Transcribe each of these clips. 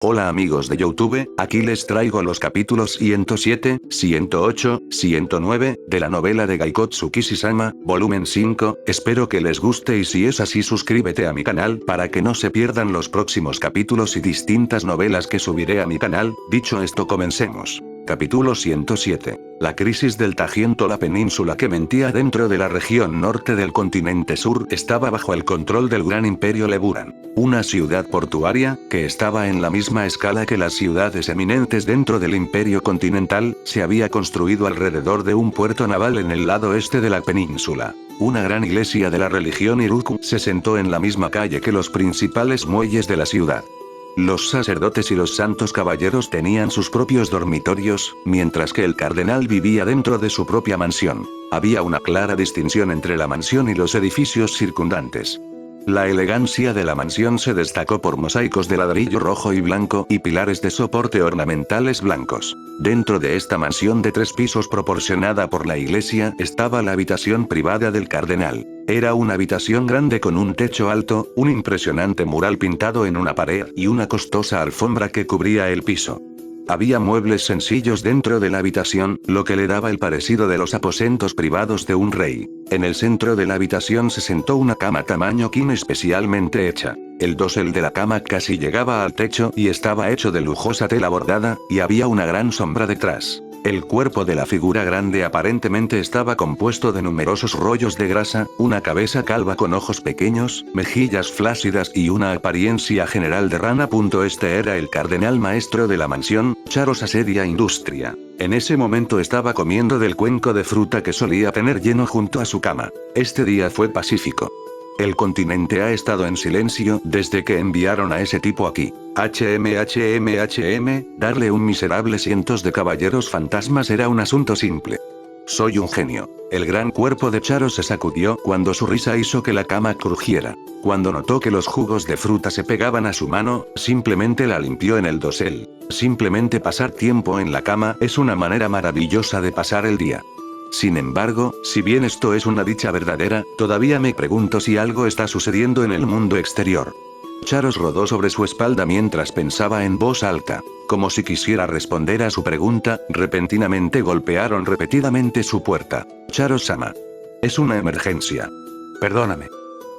Hola amigos de YouTube, aquí les traigo los capítulos 107, 108, 109, de la novela de Gaikotsu Kishi-sama, volumen 5, espero que les guste y si es así suscríbete a mi canal para que no se pierdan los próximos capítulos y distintas novelas que subiré a mi canal. Dicho esto, comencemos. Capítulo 107. La crisis del Tajiento. La península que mentía dentro de la región norte del continente sur estaba bajo el control del gran imperio Leburan. Una ciudad portuaria, que estaba en la misma escala que las ciudades eminentes dentro del imperio continental, se había construido alrededor de un puerto naval en el lado este de la península. Una gran iglesia de la religión Iruku se sentó en la misma calle que los principales muelles de la ciudad. Los sacerdotes y los santos caballeros tenían sus propios dormitorios, mientras que el cardenal vivía dentro de su propia mansión. Había una clara distinción entre la mansión y los edificios circundantes. La elegancia de la mansión se destacó por mosaicos de ladrillo rojo y blanco y pilares de soporte ornamentales blancos. Dentro de esta mansión de 3 pisos proporcionada por la iglesia estaba la habitación privada del cardenal. Era una habitación grande con un techo alto, un impresionante mural pintado en una pared y una costosa alfombra que cubría el piso. Había muebles sencillos dentro de la habitación, lo que le daba el parecido de los aposentos privados de un rey. En el centro de la habitación se sentó una cama tamaño king especialmente hecha. El dosel de la cama casi llegaba al techo y estaba hecho de lujosa tela bordada, y había una gran sombra detrás. El cuerpo de la figura grande aparentemente estaba compuesto de numerosos rollos de grasa, una cabeza calva con ojos pequeños, mejillas flácidas y una apariencia general de rana. Este era el cardenal maestro de la mansión, Charo Sasedia Industria. En ese momento estaba comiendo del cuenco de fruta que solía tener lleno junto a su cama. Este día fue pacífico. El continente ha estado en silencio desde que enviaron a ese tipo aquí. Darle un miserable cientos de caballeros fantasmas era un asunto simple. Soy un genio. El gran cuerpo de Charo se sacudió cuando su risa hizo que la cama crujiera. Cuando notó que los jugos de fruta se pegaban a su mano, simplemente la limpió en el dosel. Simplemente pasar tiempo en la cama es una manera maravillosa de pasar el día. Sin embargo, si bien esto es una dicha verdadera, todavía me pregunto si algo está sucediendo en el mundo exterior. Charos rodó sobre su espalda mientras pensaba en voz alta. Como si quisiera responder a su pregunta, repentinamente golpearon repetidamente su puerta. Charo-sama. Es una emergencia. Perdóname.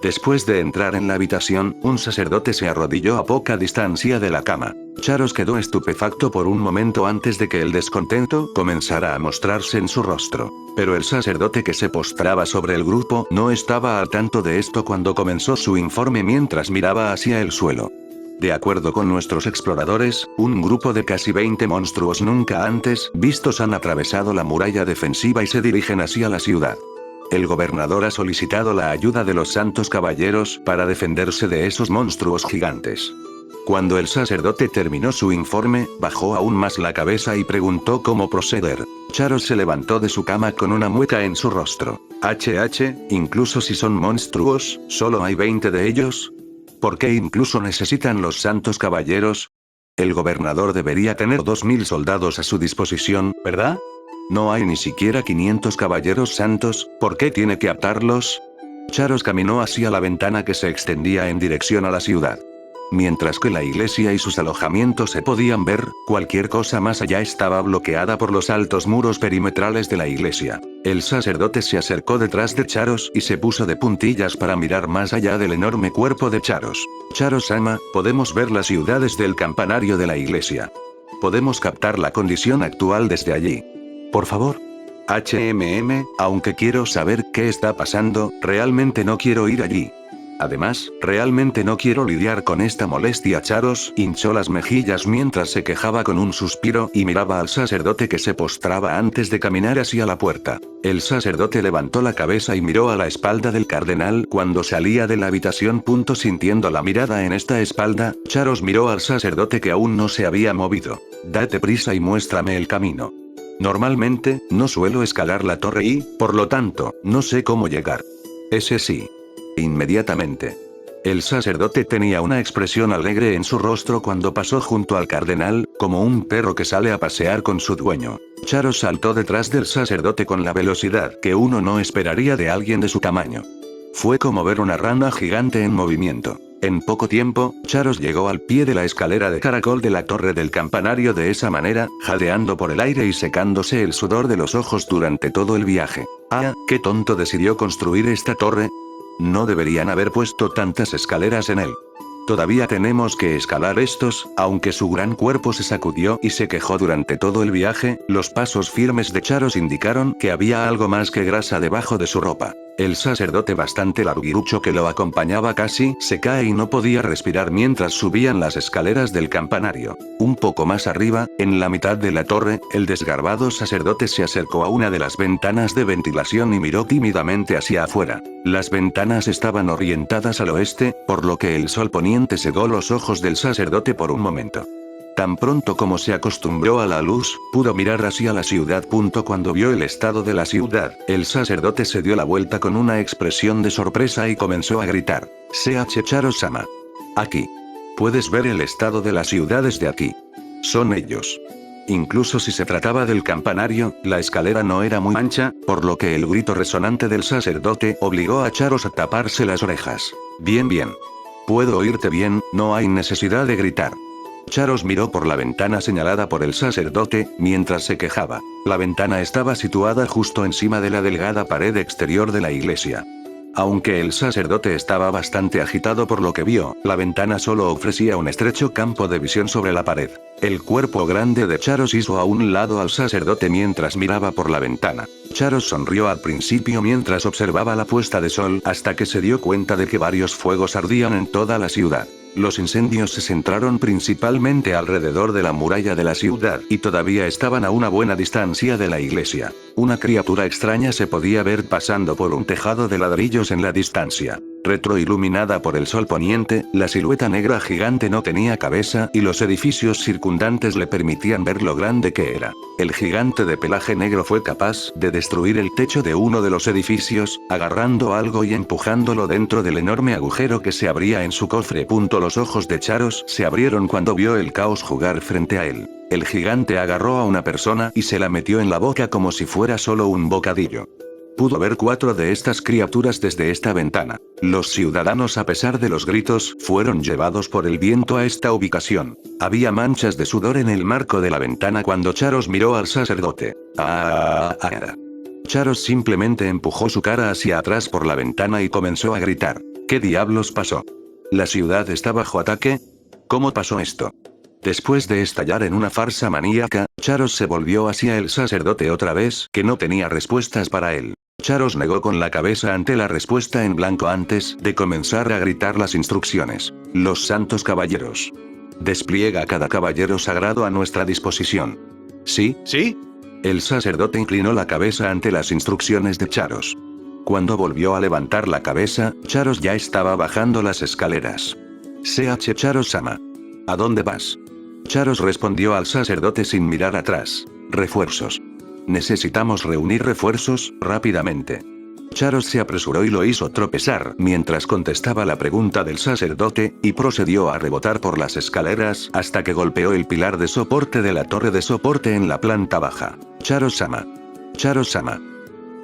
Después de entrar en la habitación, un sacerdote se arrodilló a poca distancia de la cama. Charos quedó estupefacto por un momento antes de que el descontento comenzara a mostrarse en su rostro. Pero el sacerdote que se postraba sobre el grupo no estaba al tanto de esto cuando comenzó su informe mientras miraba hacia el suelo. De acuerdo con nuestros exploradores, un grupo de casi 20 monstruos nunca antes vistos han atravesado la muralla defensiva y se dirigen hacia la ciudad. El gobernador ha solicitado la ayuda de los santos caballeros para defenderse de esos monstruos gigantes. Cuando el sacerdote terminó su informe, bajó aún más la cabeza y preguntó cómo proceder. Charo se levantó de su cama con una mueca en su rostro. Incluso si son monstruos, ¿solo hay 20 de ellos? ¿Por qué incluso necesitan los santos caballeros? El gobernador debería tener 2000 soldados a su disposición, ¿verdad? No hay ni siquiera 500 caballeros santos, ¿por qué tiene que atarlos? Charos caminó hacia la ventana que se extendía en dirección a la ciudad. Mientras que la iglesia y sus alojamientos se podían ver, cualquier cosa más allá estaba bloqueada por los altos muros perimetrales de la iglesia. El sacerdote se acercó detrás de Charos y se puso de puntillas para mirar más allá del enorme cuerpo de Charos. Charo-sama, podemos ver las ciudades del campanario de la iglesia. Podemos captar la condición actual desde allí. Por favor. Aunque quiero saber qué está pasando, realmente no quiero ir allí. Además, realmente no quiero lidiar con esta molestia. Charos hinchó las mejillas mientras se quejaba con un suspiro y miraba al sacerdote que se postraba antes de caminar hacia la puerta. El sacerdote levantó la cabeza y miró a la espalda del cardenal cuando salía de la habitación. Sintiendo la mirada en esta espalda, Charos miró al sacerdote que aún no se había movido. Date prisa y muéstrame el camino. Normalmente, no suelo escalar la torre y, por lo tanto, no sé cómo llegar. Ese sí. Inmediatamente. El sacerdote tenía una expresión alegre en su rostro cuando pasó junto al cardenal, como un perro que sale a pasear con su dueño. Charo saltó detrás del sacerdote con la velocidad que uno no esperaría de alguien de su tamaño. Fue como ver una rana gigante en movimiento. En poco tiempo, Charos llegó al pie de la escalera de caracol de la torre del campanario de esa manera, jadeando por el aire y secándose el sudor de los ojos durante todo el viaje. Ah, qué tonto decidió construir esta torre. No deberían haber puesto tantas escaleras en él. Todavía tenemos que escalar estos, aunque su gran cuerpo se sacudió y se quejó durante todo el viaje, los pasos firmes de Charos indicaron que había algo más que grasa debajo de su ropa. El sacerdote bastante larguirucho que lo acompañaba casi se cae y no podía respirar mientras subían las escaleras del campanario. Un poco más arriba, en la mitad de la torre, el desgarbado sacerdote se acercó a una de las ventanas de ventilación y miró tímidamente hacia afuera. Las ventanas estaban orientadas al oeste, por lo que el sol poniente cegó los ojos del sacerdote por un momento. Tan pronto como se acostumbró a la luz, pudo mirar hacia la ciudad. Cuando vio el estado de la ciudad, el sacerdote se dio la vuelta con una expresión de sorpresa y comenzó a gritar: "Ch Charo-sama. Aquí. Puedes ver el estado de la ciudad desde aquí. Son ellos". Incluso si se trataba del campanario, la escalera no era muy ancha, por lo que el grito resonante del sacerdote obligó a Charos a taparse las orejas. Bien. Puedo oírte bien, no hay necesidad de gritar. Charos miró por la ventana señalada por el sacerdote, mientras se quejaba. La ventana estaba situada justo encima de la delgada pared exterior de la iglesia. Aunque el sacerdote estaba bastante agitado por lo que vio, la ventana solo ofrecía un estrecho campo de visión sobre la pared. El cuerpo grande de Charos hizo a un lado al sacerdote mientras miraba por la ventana. Charos sonrió al principio mientras observaba la puesta de sol hasta que se dio cuenta de que varios fuegos ardían en toda la ciudad. Los incendios se centraron principalmente alrededor de la muralla de la ciudad y todavía estaban a una buena distancia de la iglesia. Una criatura extraña se podía ver pasando por un tejado de ladrillos en la distancia. Retroiluminada por el sol poniente, la silueta negra gigante no tenía cabeza y los edificios circundantes le permitían ver lo grande que era. El gigante de pelaje negro fue capaz de destruir el techo de uno de los edificios, agarrando algo y empujándolo dentro del enorme agujero que se abría en su cofre. Los ojos de Charos se abrieron cuando vio el caos jugar frente a él. El gigante agarró a una persona y se la metió en la boca como si fuera solo un bocadillo. Pudo ver 4 de estas criaturas desde esta ventana. Los ciudadanos, a pesar de los gritos, fueron llevados por el viento a esta ubicación. Había manchas de sudor en el marco de la ventana cuando Charos miró al sacerdote. Charos simplemente empujó su cara hacia atrás por la ventana y comenzó a gritar. ¿Qué diablos pasó? ¿La ciudad está bajo ataque? ¿Cómo pasó esto? Después de estallar en una farsa maníaca, Charos se volvió hacia el sacerdote otra vez, que no tenía respuestas para él. Charos negó con la cabeza ante la respuesta en blanco antes de comenzar a gritar las instrucciones. Los santos caballeros. Despliega cada caballero sagrado a nuestra disposición. ¿Sí? El sacerdote inclinó la cabeza ante las instrucciones de Charos. Cuando volvió a levantar la cabeza, Charos ya estaba bajando las escaleras. Ch Charo-sama. ¿A dónde vas? Charos respondió al sacerdote sin mirar atrás. Refuerzos. Necesitamos reunir refuerzos, rápidamente. Charos se apresuró y lo hizo tropezar mientras contestaba la pregunta del sacerdote, y procedió a rebotar por las escaleras hasta que golpeó el pilar de soporte de la torre de soporte en la planta baja. Charo-sama. Charo-sama.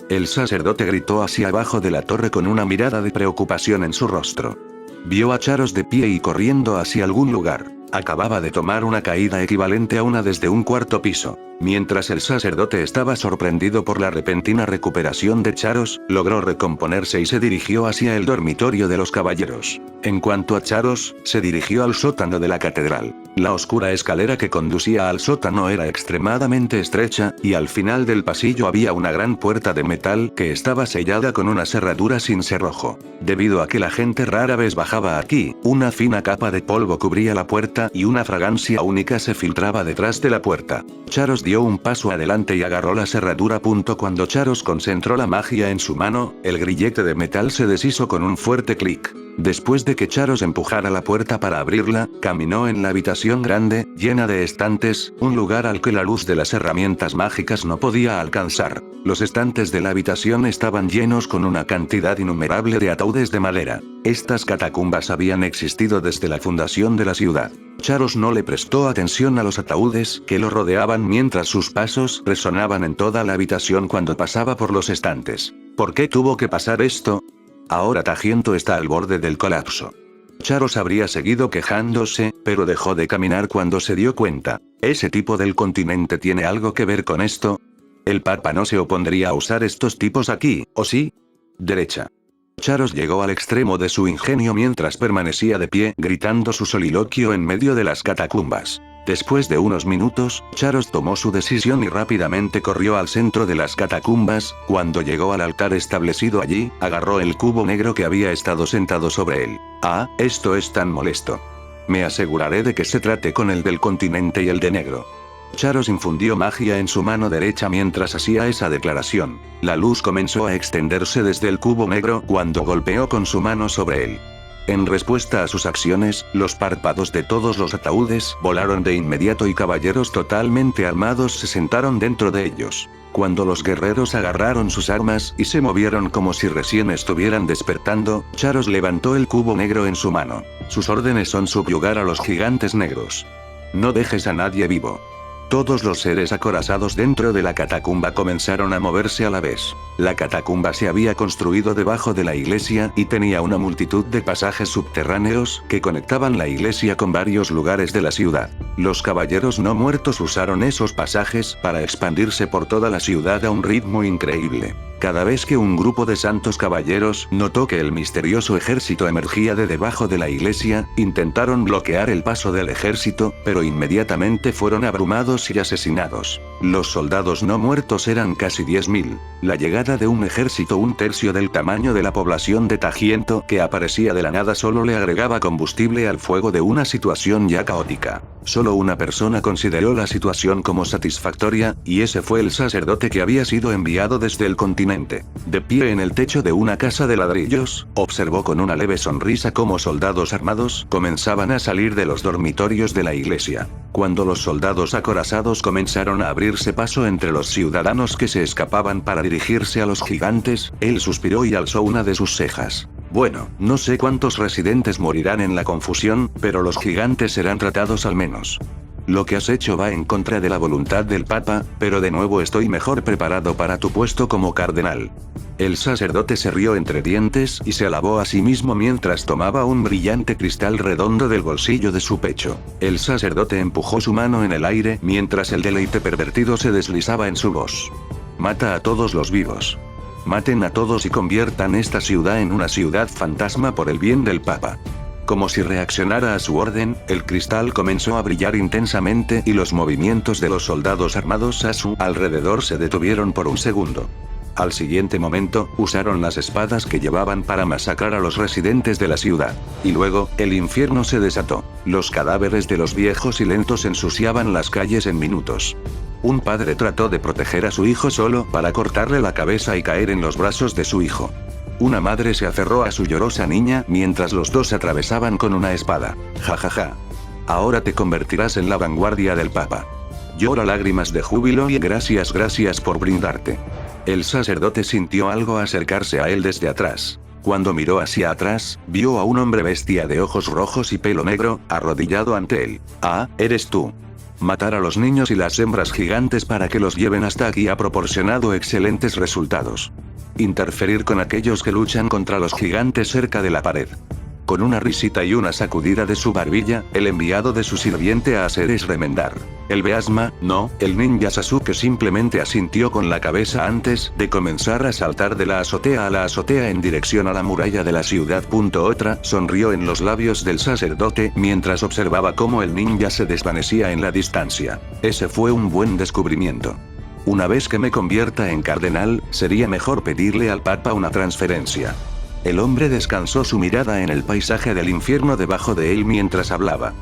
El sacerdote gritó hacia abajo de la torre con una mirada de preocupación en su rostro. Vio a Charos de pie y corriendo hacia algún lugar. Acababa de tomar una caída equivalente a una desde un 4º piso. Mientras el sacerdote estaba sorprendido por la repentina recuperación de Charos, logró recomponerse y se dirigió hacia el dormitorio de los caballeros. En cuanto a Charos, se dirigió al sótano de la catedral. La oscura escalera que conducía al sótano era extremadamente estrecha, y al final del pasillo había una gran puerta de metal que estaba sellada con una cerradura sin cerrojo. Debido a que la gente rara vez bajaba aquí, una fina capa de polvo cubría la puerta y una fragancia única se filtraba detrás de la puerta. Charos dio un paso adelante y agarró la cerradura. Cuando Charos concentró la magia en su mano, el grillete de metal se deshizo con un fuerte clic. Después de que Charos empujara la puerta para abrirla, caminó en la habitación grande, llena de estantes, un lugar al que la luz de las herramientas mágicas no podía alcanzar. Los estantes de la habitación estaban llenos con una cantidad innumerable de ataúdes de madera. Estas catacumbas habían existido desde la fundación de la ciudad. Charos no le prestó atención a los ataúdes que lo rodeaban mientras sus pasos resonaban en toda la habitación cuando pasaba por los estantes. ¿Por qué tuvo que pasar esto? Ahora Tajiento está al borde del colapso. Charos habría seguido quejándose, pero dejó de caminar cuando se dio cuenta. ¿Ese tipo del continente tiene algo que ver con esto? El Papa no se opondría a usar estos tipos aquí, ¿o sí? Derecha. Charos llegó al extremo de su ingenio mientras permanecía de pie gritando su soliloquio en medio de las catacumbas. Después de unos minutos, Charos tomó su decisión y rápidamente corrió al centro de las catacumbas. Cuando llegó al altar establecido allí, agarró el cubo negro que había estado sentado sobre él. Ah, esto es tan molesto. Me aseguraré de que se trate con el del continente y el de negro. Charos infundió magia en su mano derecha mientras hacía esa declaración. La luz comenzó a extenderse desde el cubo negro cuando golpeó con su mano sobre él. En respuesta a sus acciones, los párpados de todos los ataúdes volaron de inmediato y caballeros totalmente armados se sentaron dentro de ellos. Cuando los guerreros agarraron sus armas y se movieron como si recién estuvieran despertando, Charos levantó el cubo negro en su mano. Sus órdenes son subyugar a los gigantes negros. No dejes a nadie vivo. Todos los seres acorazados dentro de la catacumba comenzaron a moverse a la vez. La catacumba se había construido debajo de la iglesia y tenía una multitud de pasajes subterráneos que conectaban la iglesia con varios lugares de la ciudad. Los caballeros no muertos usaron esos pasajes para expandirse por toda la ciudad a un ritmo increíble. Cada vez que un grupo de santos caballeros notó que el misterioso ejército emergía de debajo de la iglesia, intentaron bloquear el paso del ejército, pero inmediatamente fueron abrumados y asesinados. Los soldados no muertos eran casi 10.000. La llegada de un ejército un tercio del tamaño de la población de Tajiento que aparecía de la nada solo le agregaba combustible al fuego de una situación ya caótica. Solo una persona consideró la situación como satisfactoria, y ese fue el sacerdote que había sido enviado desde el continente. De pie en el techo de una casa de ladrillos, observó con una leve sonrisa cómo soldados armados comenzaban a salir de los dormitorios de la iglesia. Cuando los soldados acorazados comenzaron a abrirse paso entre los ciudadanos que se escapaban para dirigirse a los gigantes, él suspiró y alzó una de sus cejas. Bueno, no sé cuántos residentes morirán en la confusión, pero los gigantes serán tratados al menos. Lo que has hecho va en contra de la voluntad del Papa, pero de nuevo estoy mejor preparado para tu puesto como cardenal. El sacerdote se rió entre dientes y se alabó a sí mismo mientras tomaba un brillante cristal redondo del bolsillo de su pecho. El sacerdote empujó su mano en el aire mientras el deleite pervertido se deslizaba en su voz. Mata a todos los vivos. Maten a todos y conviertan esta ciudad en una ciudad fantasma por el bien del Papa. Como si reaccionara a su orden, el cristal comenzó a brillar intensamente y los movimientos de los soldados armados a su alrededor se detuvieron por un segundo. Al siguiente momento, usaron las espadas que llevaban para masacrar a los residentes de la ciudad. Y luego, el infierno se desató. Los cadáveres de los viejos y lentos ensuciaban las calles en minutos. Un padre trató de proteger a su hijo solo para cortarle la cabeza y caer en los brazos de su hijo. Una madre se aferró a su llorosa niña mientras los dos se atravesaban con una espada. Jajaja. Ahora te convertirás en la vanguardia del Papa. Llora lágrimas de júbilo y gracias por brindarte. El sacerdote sintió algo acercarse a él desde atrás. Cuando miró hacia atrás, vio a un hombre bestia de ojos rojos y pelo negro, arrodillado ante él. Ah, eres tú. Matar a los niños y las hembras gigantes para que los lleven hasta aquí ha proporcionado excelentes resultados. Interferir con aquellos que luchan contra los gigantes cerca de la pared. Con una risita y una sacudida de su barbilla, el enviado de su sirviente a hacer es remendar. El Beasma, no, el ninja Sasuke simplemente asintió con la cabeza antes de comenzar a saltar de la azotea a la azotea en dirección a la muralla de la ciudad. Otra sonrió en los labios del sacerdote mientras observaba cómo el ninja se desvanecía en la distancia. Ese fue un buen descubrimiento. Una vez que me convierta en cardenal, sería mejor pedirle al Papa una transferencia. El hombre descansó su mirada en el paisaje del infierno debajo de él mientras hablaba.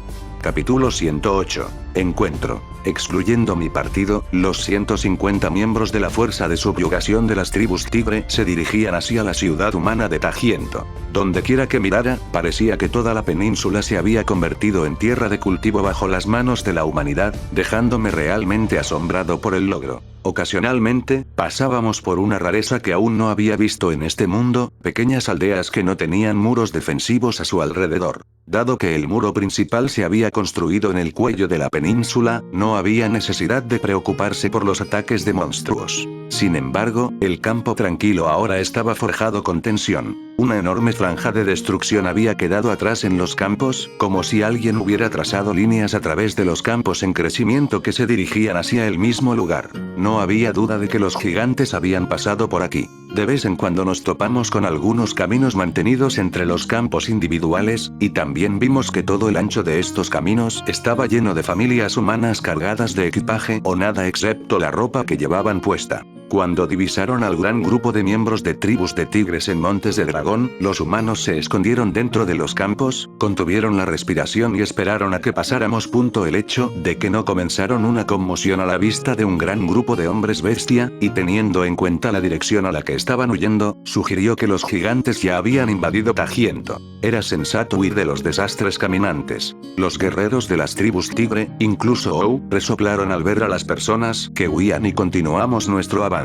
Capítulo 108. Encuentro. Excluyendo mi partido, los 150 miembros de la fuerza de subyugación de las tribus tigre se dirigían hacia la ciudad humana de Tajiento. Donde quiera que mirara, parecía que toda la península se había convertido en tierra de cultivo bajo las manos de la humanidad, dejándome realmente asombrado por el logro. Ocasionalmente, pasábamos por una rareza que aún no había visto en este mundo, pequeñas aldeas que no tenían muros defensivos a su alrededor. Dado que el muro principal se había construido en el cuello de la península, no había necesidad de preocuparse por los ataques de monstruos. Sin embargo, el campo tranquilo ahora estaba forjado con tensión. Una enorme franja de destrucción había quedado atrás en los campos, como si alguien hubiera trazado líneas a través de los campos en crecimiento que se dirigían hacia el mismo lugar. No había duda de que los gigantes habían pasado por aquí. De vez en cuando nos topamos con algunos caminos mantenidos entre los campos individuales, y también vimos que todo el ancho de estos caminos estaba lleno de familias humanas cargadas de equipaje o nada excepto la ropa que llevaban puesta. Cuando divisaron al gran grupo de miembros de tribus de tigres en Montes de Dragón, los humanos se escondieron dentro de los campos, contuvieron la respiración y esperaron a que pasáramos. El hecho de que no comenzaron una conmoción a la vista de un gran grupo de hombres bestia, y teniendo en cuenta la dirección a la que estaban huyendo, sugirió que los gigantes ya habían invadido Tajiento. Era sensato huir de los desastres caminantes. Los guerreros de las tribus tigre, incluso Ou, resoplaron al ver a las personas que huían y continuamos nuestro avance.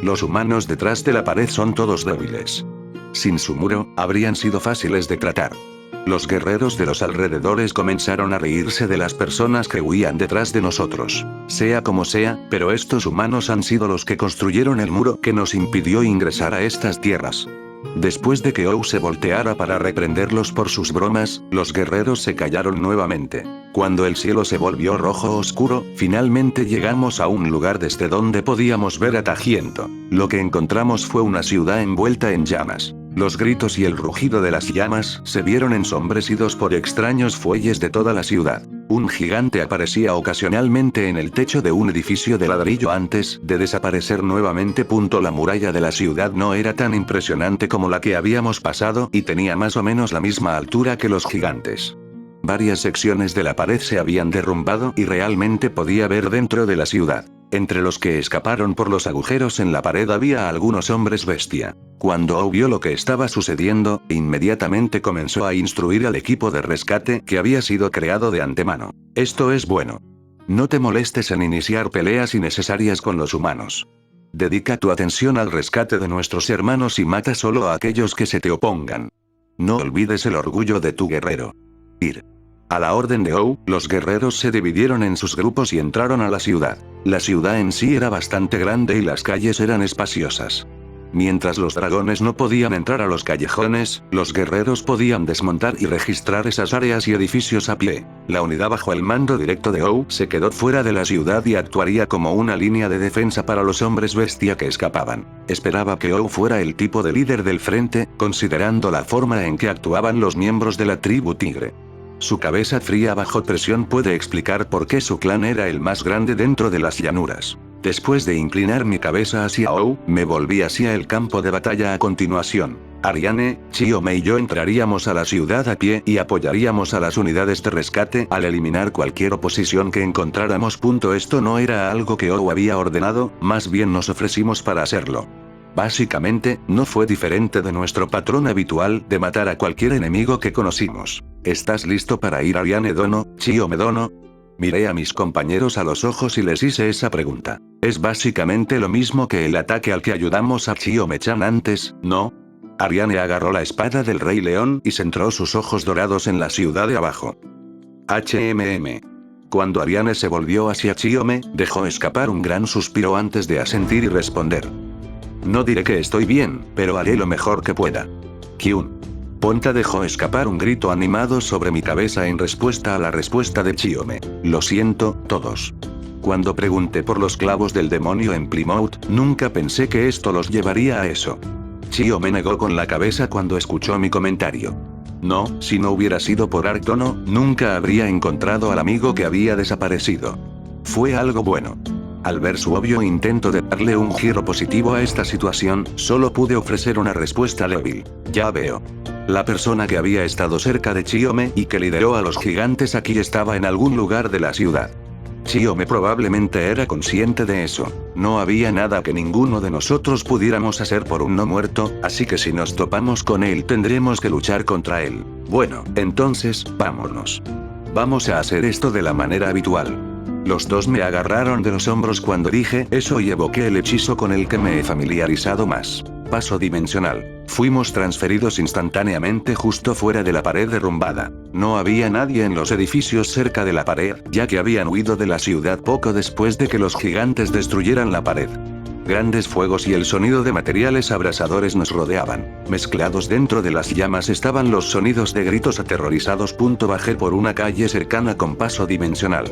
Los humanos detrás de la pared son todos débiles. Sin su muro, habrían sido fáciles de tratar. Los guerreros de los alrededores comenzaron a reírse de las personas que huían detrás de nosotros. Sea como sea, pero estos humanos han sido los que construyeron el muro que nos impidió ingresar a estas tierras. Después de que Ou se volteara para reprenderlos por sus bromas, los guerreros se callaron nuevamente. Cuando el cielo se volvió rojo oscuro, finalmente llegamos a un lugar desde donde podíamos ver a Tajiento. Lo que encontramos fue una ciudad envuelta en llamas. Los gritos y el rugido de las llamas se vieron ensombrecidos por extraños fuelles de toda la ciudad. Un gigante aparecía ocasionalmente en el techo de un edificio de ladrillo antes de desaparecer nuevamente. La muralla de la ciudad no era tan impresionante como la que habíamos pasado y tenía más o menos la misma altura que los gigantes. Varias secciones de la pared se habían derrumbado y realmente podía ver dentro de la ciudad. Entre los que escaparon por los agujeros en la pared había algunos hombres bestia. Cuando Ou vio lo que estaba sucediendo, inmediatamente comenzó a instruir al equipo de rescate que había sido creado de antemano. Esto es bueno. No te molestes en iniciar peleas innecesarias con los humanos. Dedica tu atención al rescate de nuestros hermanos y mata solo a aquellos que se te opongan. No olvides el orgullo de tu guerrero. Ir. A la orden de Ou, los guerreros se dividieron en sus grupos y entraron a la ciudad. La ciudad en sí era bastante grande y las calles eran espaciosas. Mientras los dragones no podían entrar a los callejones, los guerreros podían desmontar y registrar esas áreas y edificios a pie. La unidad bajo el mando directo de Ou se quedó fuera de la ciudad y actuaría como una línea de defensa para los hombres bestia que escapaban. Esperaba que Ou fuera el tipo de líder del frente, considerando la forma en que actuaban los miembros de la tribu tigre. Su cabeza fría bajo presión puede explicar por qué su clan era el más grande dentro de las llanuras. Después de inclinar mi cabeza hacia Ou, me volví hacia el campo de batalla a continuación. Ariane, Chiome y yo entraríamos a la ciudad a pie y apoyaríamos a las unidades de rescate al eliminar cualquier oposición que encontráramos. Esto no era algo que Ou había ordenado, más bien nos ofrecimos para hacerlo. Básicamente, no fue diferente de nuestro patrón habitual de matar a cualquier enemigo que conocimos. ¿Estás listo para ir, Ariane Dono, Chiome Dono? Miré a mis compañeros a los ojos y les hice esa pregunta. Es básicamente lo mismo que el ataque al que ayudamos a Chiome-chan antes, ¿no? Ariane agarró la espada del Rey León y centró sus ojos dorados en la ciudad de abajo. Cuando Ariane se volvió hacia Chiome, dejó escapar un gran suspiro antes de asentir y responder. No diré que estoy bien, pero haré lo mejor que pueda. Kyun. Ponta dejó escapar un grito animado sobre mi cabeza en respuesta a la respuesta de Chiome. Lo siento, todos. Cuando pregunté por los clavos del demonio en Plymouth, nunca pensé que esto los llevaría a eso. Chiome negó con la cabeza cuando escuchó mi comentario. No, si no hubiera sido por Arctono, nunca habría encontrado al amigo que había desaparecido. Fue algo bueno. Al ver su obvio intento de darle un giro positivo a esta situación, solo pude ofrecer una respuesta débil. Ya veo. La persona que había estado cerca de Chiome y que lideró a los gigantes aquí estaba en algún lugar de la ciudad. Chiome probablemente era consciente de eso. No había nada que ninguno de nosotros pudiéramos hacer por un no muerto, así que si nos topamos con él tendremos que luchar contra él. Bueno, entonces, vámonos. Vamos a hacer esto de la manera habitual. Los dos me agarraron de los hombros cuando dije eso y evoqué el hechizo con el que me he familiarizado más. Paso dimensional. Fuimos transferidos instantáneamente justo fuera de la pared derrumbada. No había nadie en los edificios cerca de la pared, ya que habían huido de la ciudad poco después de que los gigantes destruyeran la pared. Grandes fuegos y el sonido de materiales abrasadores nos rodeaban. Mezclados dentro de las llamas estaban los sonidos de gritos aterrorizados. Bajé por una calle cercana con paso dimensional.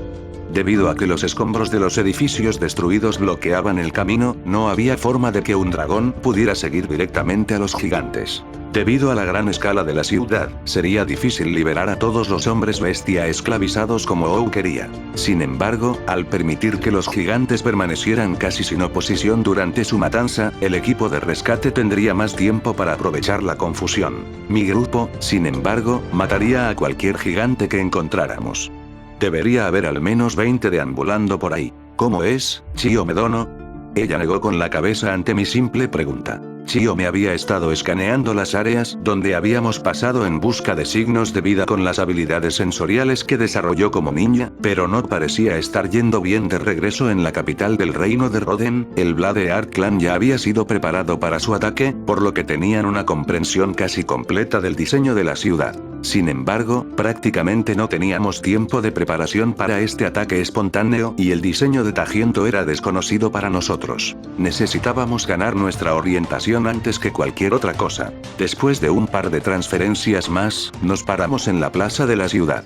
Debido a que los escombros de los edificios destruidos bloqueaban el camino, no había forma de que un dragón pudiera seguir directamente a los gigantes. Debido a la gran escala de la ciudad, sería difícil liberar a todos los hombres bestia esclavizados como Ou quería. Sin embargo, al permitir que los gigantes permanecieran casi sin oposición durante su matanza, el equipo de rescate tendría más tiempo para aprovechar la confusión. Mi grupo, sin embargo, mataría a cualquier gigante que encontráramos. Debería haber al menos 20 deambulando por ahí. ¿Cómo es, Chiyo Medono? Ella negó con la cabeza ante mi simple pregunta. Chiyo me había estado escaneando las áreas donde habíamos pasado en busca de signos de vida con las habilidades sensoriales que desarrolló como niña, pero no parecía estar yendo bien de regreso en la capital del reino de Roden. El Blade Art Clan ya había sido preparado para su ataque, por lo que tenían una comprensión casi completa del diseño de la ciudad. Sin embargo, prácticamente no teníamos tiempo de preparación para este ataque espontáneo y el diseño de Tajiento era desconocido para nosotros. Necesitábamos ganar nuestra orientación antes que cualquier otra cosa. Después de un par de transferencias más, nos paramos en la plaza de la ciudad.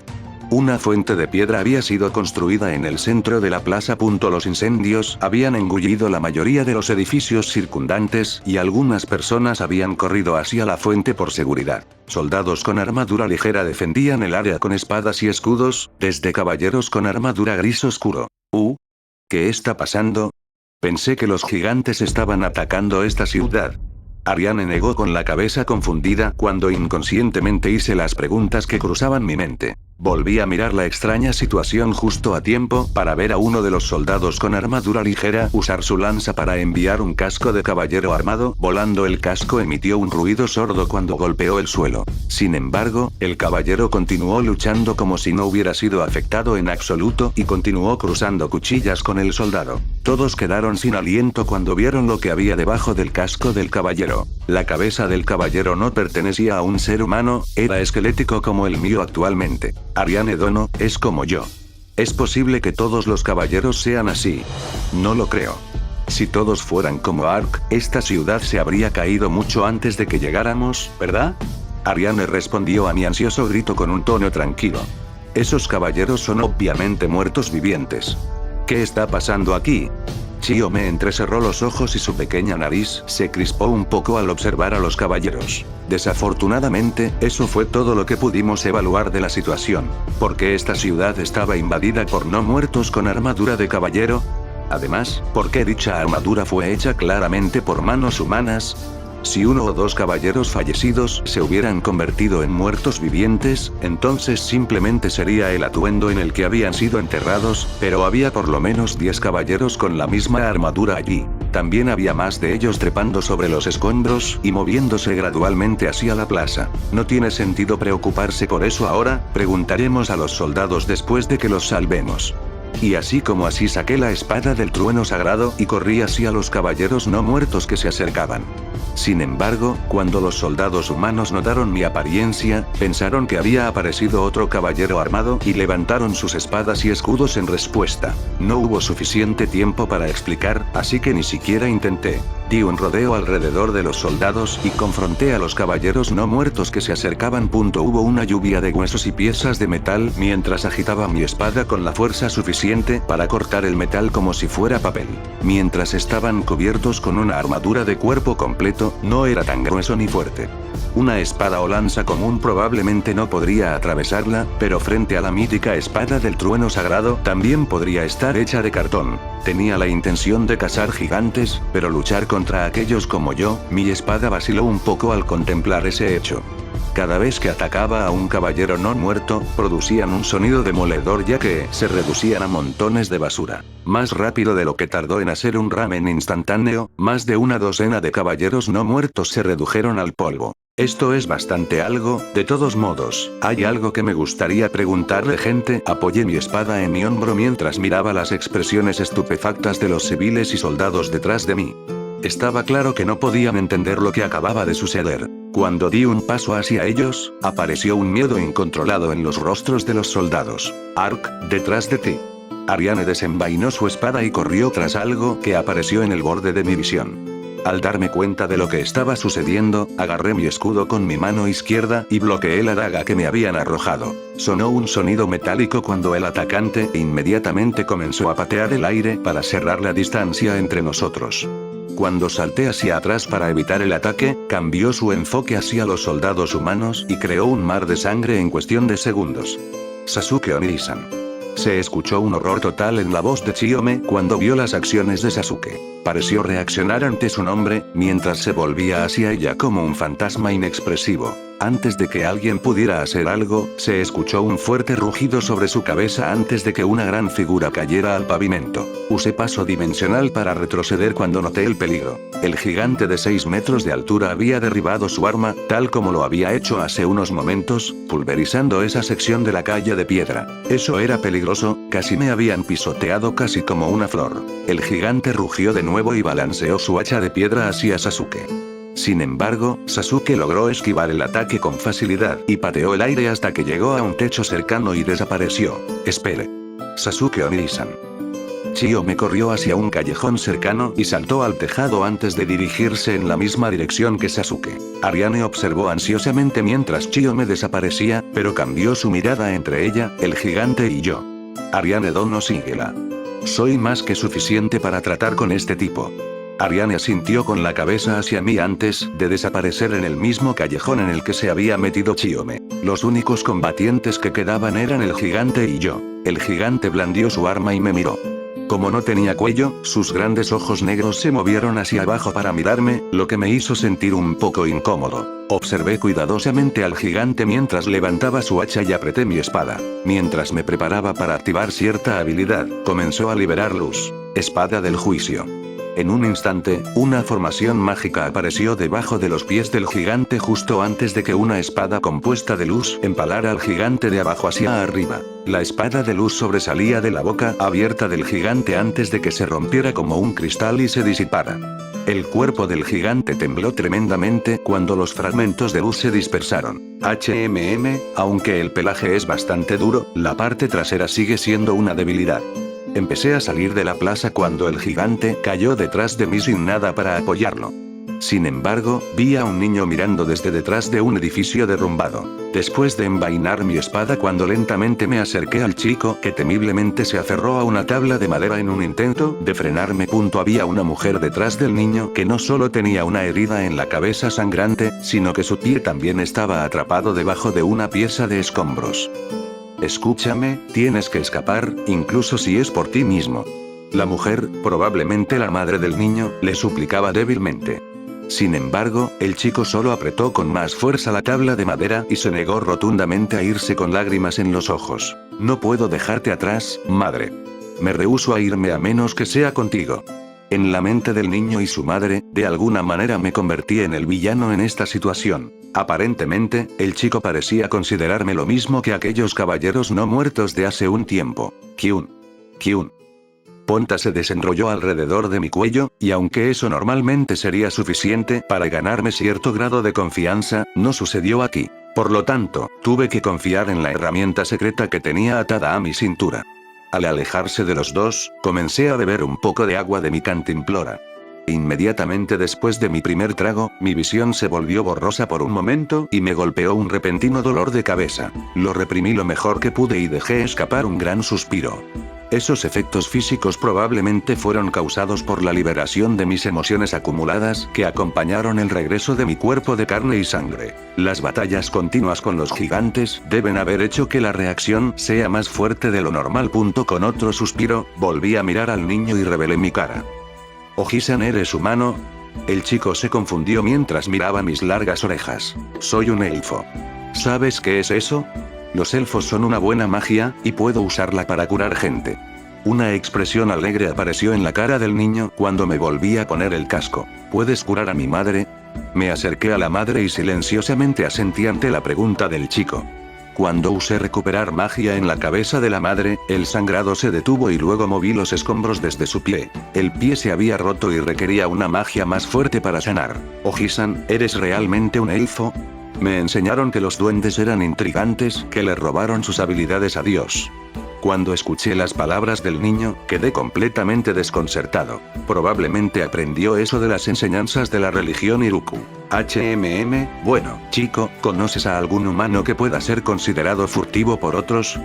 Una fuente de piedra había sido construida en el centro de la plaza. Los incendios habían engullido la mayoría de los edificios circundantes y algunas personas habían corrido hacia la fuente por seguridad. Soldados con armadura ligera defendían el área con espadas y escudos, desde caballeros con armadura gris oscuro. ¿Qué está pasando? Pensé que los gigantes estaban atacando esta ciudad. Ariane negó con la cabeza confundida cuando inconscientemente hice las preguntas que cruzaban mi mente. Volví a mirar la extraña situación justo a tiempo para ver a uno de los soldados con armadura ligera usar su lanza para enviar un casco de caballero armado. Volando, el casco emitió un ruido sordo cuando golpeó el suelo. Sin embargo, el caballero continuó luchando como si no hubiera sido afectado en absoluto y continuó cruzando cuchillas con el soldado. Todos quedaron sin aliento cuando vieron lo que había debajo del casco del caballero. La cabeza del caballero no pertenecía a un ser humano, era esquelético como el mío actualmente. Ariane Dono, es como yo. ¿Es posible que todos los caballeros sean así? No lo creo. Si todos fueran como Ark, esta ciudad se habría caído mucho antes de que llegáramos, ¿verdad? Ariane respondió a mi ansioso grito con un tono tranquilo. Esos caballeros son obviamente muertos vivientes. ¿Qué está pasando aquí? Chiyo me entrecerró los ojos y su pequeña nariz se crispó un poco al observar a los caballeros. Desafortunadamente, eso fue todo lo que pudimos evaluar de la situación. ¿Por qué esta ciudad estaba invadida por no muertos con armadura de caballero? Además, ¿por qué dicha armadura fue hecha claramente por manos humanas? Si uno o dos caballeros fallecidos se hubieran convertido en muertos vivientes, entonces simplemente sería el atuendo en el que habían sido enterrados, pero había por lo menos 10 caballeros con la misma armadura allí. También había más de ellos trepando sobre los escombros y moviéndose gradualmente hacia la plaza. ¿No tiene sentido preocuparse por eso ahora? Preguntaremos a los soldados después de que los salvemos. Y así como así saqué la espada del trueno sagrado y corrí hacia los caballeros no muertos que se acercaban. Sin embargo, cuando los soldados humanos notaron mi apariencia, pensaron que había aparecido otro caballero armado y levantaron sus espadas y escudos en respuesta. No hubo suficiente tiempo para explicar, así que ni siquiera intenté. Di un rodeo alrededor de los soldados y confronté a los caballeros no muertos que se acercaban. Hubo una lluvia de huesos y piezas de metal mientras agitaba mi espada con la fuerza suficiente para cortar el metal como si fuera papel. Mientras estaban cubiertos con una armadura de cuerpo completo, no era tan grueso ni fuerte. Una espada o lanza común probablemente no podría atravesarla, pero frente a la mítica espada del trueno sagrado también podría estar hecha de cartón. Tenía la intención de cazar gigantes, pero luchar contra aquellos como yo, mi espada vaciló un poco al contemplar ese hecho. Cada vez que atacaba a un caballero no muerto, producían un sonido demoledor ya que se reducían a montones de basura. Más rápido de lo que tardó en hacer un ramen instantáneo, más de una docena de caballeros no muertos se redujeron al polvo. Esto es bastante algo, de todos modos, hay algo que me gustaría preguntarle, gente. Apoyé mi espada en mi hombro mientras miraba las expresiones estupefactas de los civiles y soldados detrás de mí. Estaba claro que no podían entender lo que acababa de suceder. Cuando di un paso hacia ellos, apareció un miedo incontrolado en los rostros de los soldados. Ark, detrás de ti. Ariane desenvainó su espada y corrió tras algo que apareció en el borde de mi visión. Al darme cuenta de lo que estaba sucediendo, agarré mi escudo con mi mano izquierda y bloqueé la daga que me habían arrojado. Sonó un sonido metálico cuando el atacante inmediatamente comenzó a patear el aire para cerrar la distancia entre nosotros. Cuando salté hacia atrás para evitar el ataque, cambió su enfoque hacia los soldados humanos y creó un mar de sangre en cuestión de segundos. Sasuke Oniisan. Se escuchó un horror total en la voz de Chiyome cuando vio las acciones de Sasuke. Pareció reaccionar ante su nombre, mientras se volvía hacia ella como un fantasma inexpresivo. Antes de que alguien pudiera hacer algo, se escuchó un fuerte rugido sobre su cabeza antes de que una gran figura cayera al pavimento. Usé paso dimensional para retroceder cuando noté el peligro. El gigante de 6 metros de altura había derribado su arma, tal como lo había hecho hace unos momentos, pulverizando esa sección de la calle de piedra. Eso era peligroso, casi me habían pisoteado casi como una flor. El gigante rugió de nuevo y balanceó su hacha de piedra hacia Sasuke. Sin embargo, Sasuke logró esquivar el ataque con facilidad y pateó el aire hasta que llegó a un techo cercano y desapareció. Espere. Sasuke Oniisan. Chiyome corrió hacia un callejón cercano y saltó al tejado antes de dirigirse en la misma dirección que Sasuke. Ariane observó ansiosamente mientras Chiyome desaparecía, pero cambió su mirada entre ella, el gigante y yo. Ariane Dono síguela. Soy más que suficiente para tratar con este tipo. Ariane asintió con la cabeza hacia mí antes de desaparecer en el mismo callejón en el que se había metido Chiyome. Los únicos combatientes que quedaban eran el gigante y yo. El gigante blandió su arma y me miró. Como no tenía cuello, sus grandes ojos negros se movieron hacia abajo para mirarme, lo que me hizo sentir un poco incómodo. Observé cuidadosamente al gigante mientras levantaba su hacha y apreté mi espada. Mientras me preparaba para activar cierta habilidad, comenzó a liberar luz. Espada del juicio. En un instante, una formación mágica apareció debajo de los pies del gigante justo antes de que una espada compuesta de luz empalara al gigante de abajo hacia arriba. La espada de luz sobresalía de la boca abierta del gigante antes de que se rompiera como un cristal y se disipara. El cuerpo del gigante tembló tremendamente cuando los fragmentos de luz se dispersaron. Aunque el pelaje es bastante duro, la parte trasera sigue siendo una debilidad. Empecé a salir de la plaza cuando el gigante cayó detrás de mí sin nada para apoyarlo. Sin embargo, vi a un niño mirando desde detrás de un edificio derrumbado. Después de envainar mi espada cuando lentamente me acerqué al chico que temiblemente se aferró a una tabla de madera en un intento de frenarme. Había una mujer detrás del niño que no solo tenía una herida en la cabeza sangrante, sino que su pie también estaba atrapado debajo de una pieza de escombros. Escúchame, tienes que escapar, incluso si es por ti mismo. La mujer, probablemente la madre del niño, le suplicaba débilmente. Sin embargo, el chico solo apretó con más fuerza la tabla de madera y se negó rotundamente a irse con lágrimas en los ojos. No puedo dejarte atrás, madre. Me rehúso a irme a menos que sea contigo. En la mente del niño y su madre, de alguna manera me convertí en el villano en esta situación. Aparentemente, el chico parecía considerarme lo mismo que aquellos caballeros no muertos de hace un tiempo. Kyun. Ponta se desenrolló alrededor de mi cuello, y aunque eso normalmente sería suficiente para ganarme cierto grado de confianza, no sucedió aquí. Por lo tanto, tuve que confiar en la herramienta secreta que tenía atada a mi cintura. Al alejarse de los dos, comencé a beber un poco de agua de mi cantimplora. Inmediatamente después de mi primer trago, mi visión se volvió borrosa por un momento y me golpeó un repentino dolor de cabeza. Lo reprimí lo mejor que pude y dejé escapar un gran suspiro. Esos efectos físicos probablemente fueron causados por la liberación de mis emociones acumuladas que acompañaron el regreso de mi cuerpo de carne y sangre. Las batallas continuas con los gigantes deben haber hecho que la reacción sea más fuerte de lo normal. Con otro suspiro, volví a mirar al niño y revelé mi cara. Ojisan, ¿eres humano? El chico se confundió mientras miraba mis largas orejas. Soy un elfo. ¿Sabes qué es eso? Los elfos son una buena magia, y puedo usarla para curar gente. Una expresión alegre apareció en la cara del niño cuando me volví a poner el casco. ¿Puedes curar a mi madre? Me acerqué a la madre y silenciosamente asentí ante la pregunta del chico. Cuando usé recuperar magia en la cabeza de la madre, el sangrado se detuvo y luego moví los escombros desde su pie. El pie se había roto y requería una magia más fuerte para sanar. Ojisan, ¿eres realmente un elfo? Me enseñaron que los duendes eran intrigantes, que le robaron sus habilidades a Dios. Cuando escuché las palabras del niño, quedé completamente desconcertado. Probablemente aprendió eso de las enseñanzas de la religión Iruku. Bueno, chico, ¿conoces a algún humano que pueda ser considerado furtivo por otros?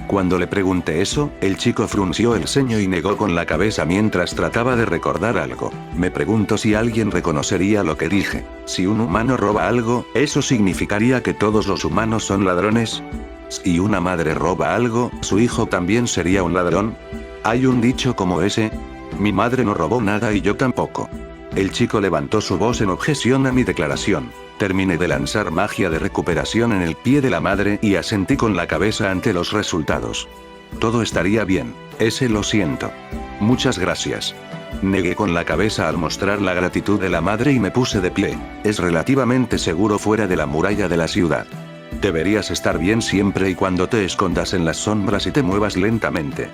Cuando le pregunté eso, el chico frunció el ceño y negó con la cabeza mientras trataba de recordar algo. Me pregunto si alguien reconocería lo que dije. Si un humano roba algo, ¿eso significaría que todos los humanos son ladrones? Si una madre roba algo, ¿su hijo también sería un ladrón? ¿Hay un dicho como ese? Mi madre no robó nada y yo tampoco. El chico levantó su voz en objeción a mi declaración. Terminé de lanzar magia de recuperación en el pie de la madre y asentí con la cabeza ante los resultados. Todo estaría bien. Lo siento. Muchas gracias. Negué con la cabeza al mostrar la gratitud de la madre y me puse de pie. Es relativamente seguro fuera de la muralla de la ciudad. Deberías estar bien siempre y cuando te escondas en las sombras y te muevas lentamente.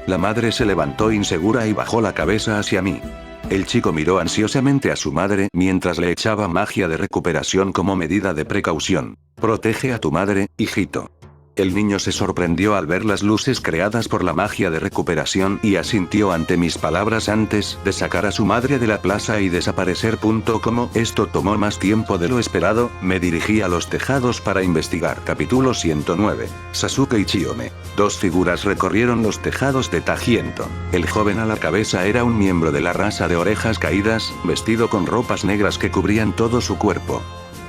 La madre se levantó insegura y bajó la cabeza hacia mí. El chico miró ansiosamente a su madre mientras le echaba magia de recuperación como medida de precaución. Protege a tu madre, hijito. El niño se sorprendió al ver las luces creadas por la magia de recuperación y asintió ante mis palabras antes de sacar a su madre de la plaza y desaparecer. Como esto tomó más tiempo de lo esperado, me dirigí a los tejados para investigar. Capítulo 109. Sasuke y Chiyome. Dos figuras recorrieron los tejados de Tajiento. El joven a la cabeza era un miembro de la raza de orejas caídas, vestido con ropas negras que cubrían todo su cuerpo.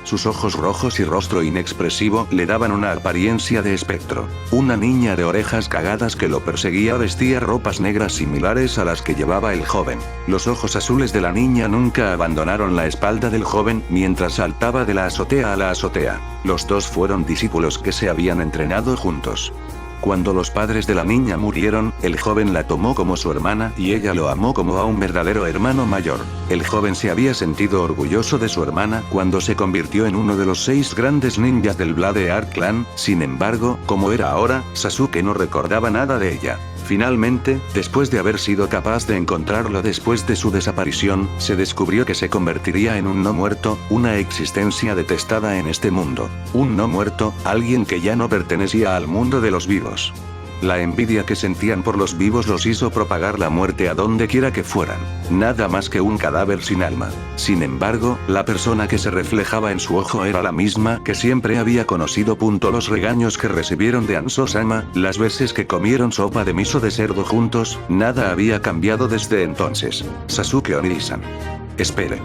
Sus ojos rojos y rostro inexpresivo le daban una apariencia de espectro. Una niña de orejas cagadas que lo perseguía vestía ropas negras similares a las que llevaba el joven. Los ojos azules de la niña nunca abandonaron la espalda del joven mientras saltaba de la azotea a la azotea. Los dos fueron discípulos que se habían entrenado juntos. Cuando los padres de la niña murieron, el joven la tomó como su hermana y ella lo amó como a un verdadero hermano mayor. El joven se había sentido orgulloso de su hermana cuando se convirtió en uno de los 6 grandes ninjas del Blade Art Clan. Sin embargo, como era ahora, Sasuke no recordaba nada de ella. Finalmente, después de haber sido capaz de encontrarlo después de su desaparición, se descubrió que se convertiría en un no muerto, una existencia detestada en este mundo. Un no muerto, alguien que ya no pertenecía al mundo de los vivos. La envidia que sentían por los vivos los hizo propagar la muerte a donde quiera que fueran. Nada más que un cadáver sin alma. Sin embargo, la persona que se reflejaba en su ojo era la misma que siempre había conocido. Los regaños que recibieron de Anso-sama, las veces que comieron sopa de miso de cerdo juntos, nada había cambiado desde entonces. Sasuke Onii-san. Espere.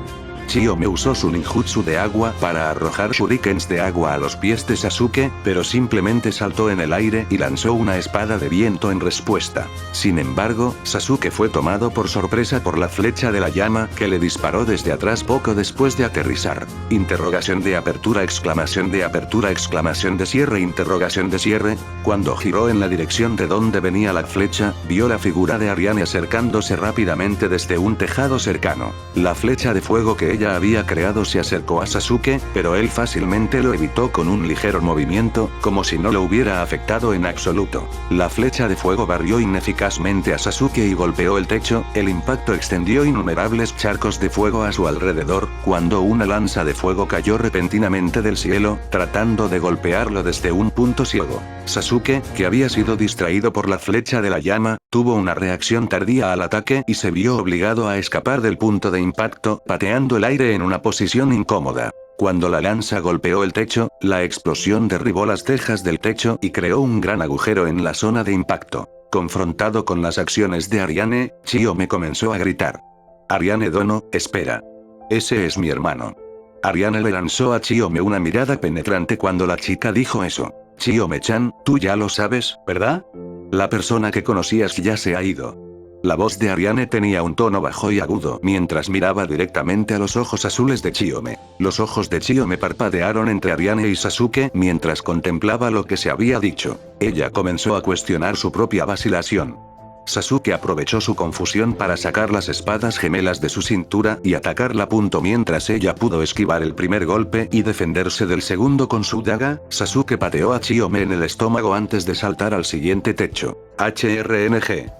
Chiyome usó su ninjutsu de agua para arrojar shurikens de agua a los pies de Sasuke, pero simplemente saltó en el aire y lanzó una espada de viento en respuesta. Sin embargo, Sasuke fue tomado por sorpresa por la flecha de la llama que le disparó desde atrás poco después de aterrizar. Interrogación de apertura, exclamación de cierre, interrogación de cierre. Cuando giró en la dirección de donde venía la flecha, vio la figura de Ariane acercándose rápidamente desde un tejado cercano. La flecha de fuego que ella había creado se acercó a Sasuke, pero él fácilmente lo evitó con un ligero movimiento, como si no lo hubiera afectado en absoluto. La flecha de fuego barrió ineficazmente a Sasuke y golpeó el techo. El impacto extendió innumerables charcos de fuego a su alrededor, cuando una lanza de fuego cayó repentinamente del cielo, tratando de golpearlo desde un punto ciego. Sasuke, que había sido distraído por la flecha de la llama, tuvo una reacción tardía al ataque y se vio obligado a escapar del punto de impacto, pateando el aire en una posición incómoda. Cuando la lanza golpeó el techo, la explosión derribó las tejas del techo y creó un gran agujero en la zona de impacto. Confrontado con las acciones de Ariane, Chiyome comenzó a gritar. Ariane Dono, espera. Ese es mi hermano. Ariane le lanzó a Chiyome una mirada penetrante cuando la chica dijo eso. Chiyome-chan, tú ya lo sabes, ¿verdad? La persona que conocías ya se ha ido. La voz de Ariane tenía un tono bajo y agudo mientras miraba directamente a los ojos azules de Chiyome. Los ojos de Chiyome parpadearon entre Ariane y Sasuke mientras contemplaba lo que se había dicho. Ella comenzó a cuestionar su propia vacilación. Sasuke aprovechó su confusión para sacar las espadas gemelas de su cintura y atacarla. Mientras ella pudo esquivar el primer golpe y defenderse del segundo con su daga, Sasuke pateó a Chiyome en el estómago antes de saltar al siguiente techo. HRNG.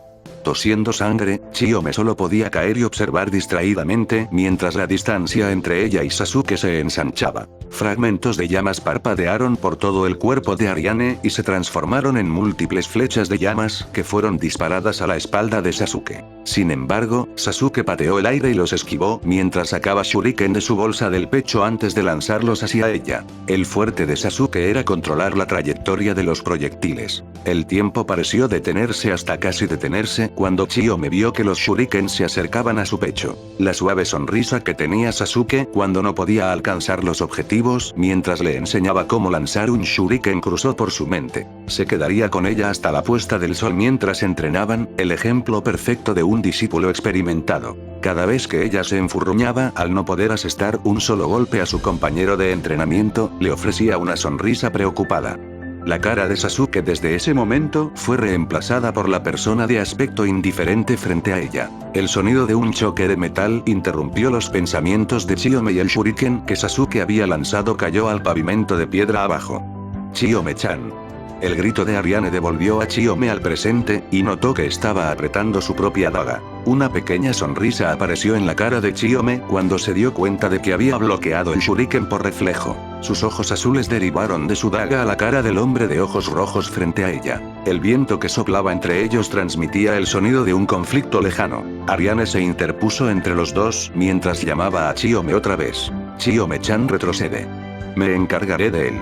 Tosiendo sangre, Chiyome solo podía caer y observar distraídamente mientras la distancia entre ella y Sasuke se ensanchaba. Fragmentos de llamas parpadearon por todo el cuerpo de Ariane y se transformaron en múltiples flechas de llamas que fueron disparadas a la espalda de Sasuke. Sin embargo, Sasuke pateó el aire y los esquivó mientras sacaba shuriken de su bolsa del pecho antes de lanzarlos hacia ella. El fuerte de Sasuke era controlar la trayectoria de los proyectiles. El tiempo pareció detenerse hasta casi detenerse cuando Chiyome vio que los shuriken se acercaban a su pecho. La suave sonrisa que tenía Sasuke cuando no podía alcanzar los objetivos mientras le enseñaba cómo lanzar un shuriken cruzó por su mente. Se quedaría con ella hasta la puesta del sol mientras entrenaban, el ejemplo perfecto de un discípulo experimentado. Cada vez que ella se enfurruñaba al no poder asestar un solo golpe a su compañero de entrenamiento, le ofrecía una sonrisa preocupada. La cara de Sasuke desde ese momento fue reemplazada por la persona de aspecto indiferente frente a ella. El sonido de un choque de metal interrumpió los pensamientos de Chiyome y el shuriken que Sasuke había lanzado cayó al pavimento de piedra abajo. Chiyome-chan. El grito de Ariane devolvió a Chiyome al presente, y notó que estaba apretando su propia daga. Una pequeña sonrisa apareció en la cara de Chiyome cuando se dio cuenta de que había bloqueado el shuriken por reflejo. Sus ojos azules derivaron de su daga a la cara del hombre de ojos rojos frente a ella. El viento que soplaba entre ellos transmitía el sonido de un conflicto lejano. Ariane se interpuso entre los dos mientras llamaba a Chiyome otra vez. Chiyome-chan retrocede. Me encargaré de él.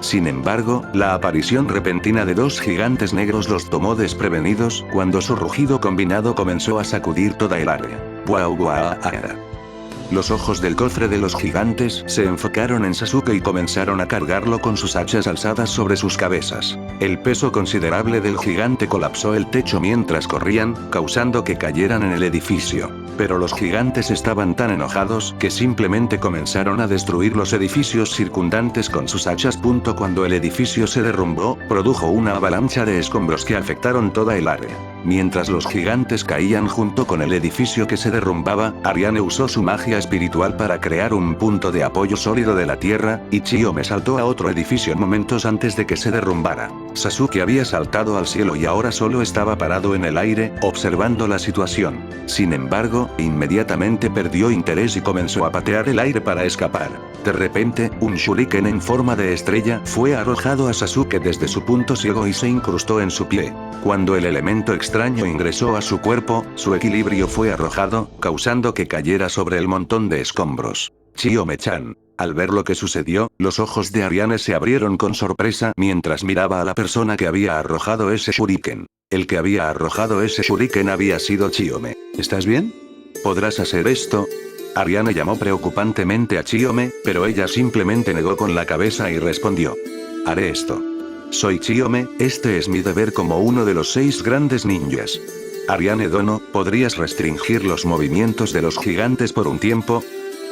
Sin embargo, la aparición repentina de dos gigantes negros los tomó desprevenidos cuando su rugido combinado comenzó a sacudir toda el área. ¡Guau guau! Los ojos del cofre de los gigantes se enfocaron en Sasuke y comenzaron a cargarlo con sus hachas alzadas sobre sus cabezas. El peso considerable del gigante colapsó el techo mientras corrían, causando que cayeran en el edificio. Pero los gigantes estaban tan enojados que simplemente comenzaron a destruir los edificios circundantes con sus hachas. Cuando el edificio se derrumbó, produjo una avalancha de escombros que afectaron toda el área. Mientras los gigantes caían junto con el edificio que se derrumbaba, Ariane usó su magia espiritual para crear un punto de apoyo sólido de la tierra, y Chiyome saltó a otro edificio momentos antes de que se derrumbara. Sasuke había saltado al cielo y ahora solo estaba parado en el aire, observando la situación. Sin embargo, inmediatamente perdió interés y comenzó a patear el aire para escapar. De repente, un shuriken en forma de estrella fue arrojado a Sasuke desde su punto ciego y se incrustó en su pie. Cuando el elemento extraño ingresó a su cuerpo, su equilibrio fue arrojado, causando que cayera sobre el montón de escombros. Chiyome-chan. Al ver lo que sucedió, los ojos de Ariane se abrieron con sorpresa mientras miraba a la persona que había arrojado ese shuriken. El que había arrojado ese shuriken había sido Chiyome. ¿Estás bien? ¿Podrás hacer esto? Ariane llamó preocupantemente a Chiyome, pero ella simplemente negó con la cabeza y respondió. Haré esto. Soy Chiyome, este es mi deber como uno de los 6 grandes ninjas. Ariane Dono, ¿podrías restringir los movimientos de los gigantes por un tiempo?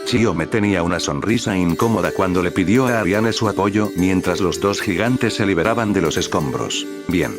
Chiyome tenía una sonrisa incómoda cuando le pidió a Ariane su apoyo mientras los dos gigantes se liberaban de los escombros. Bien.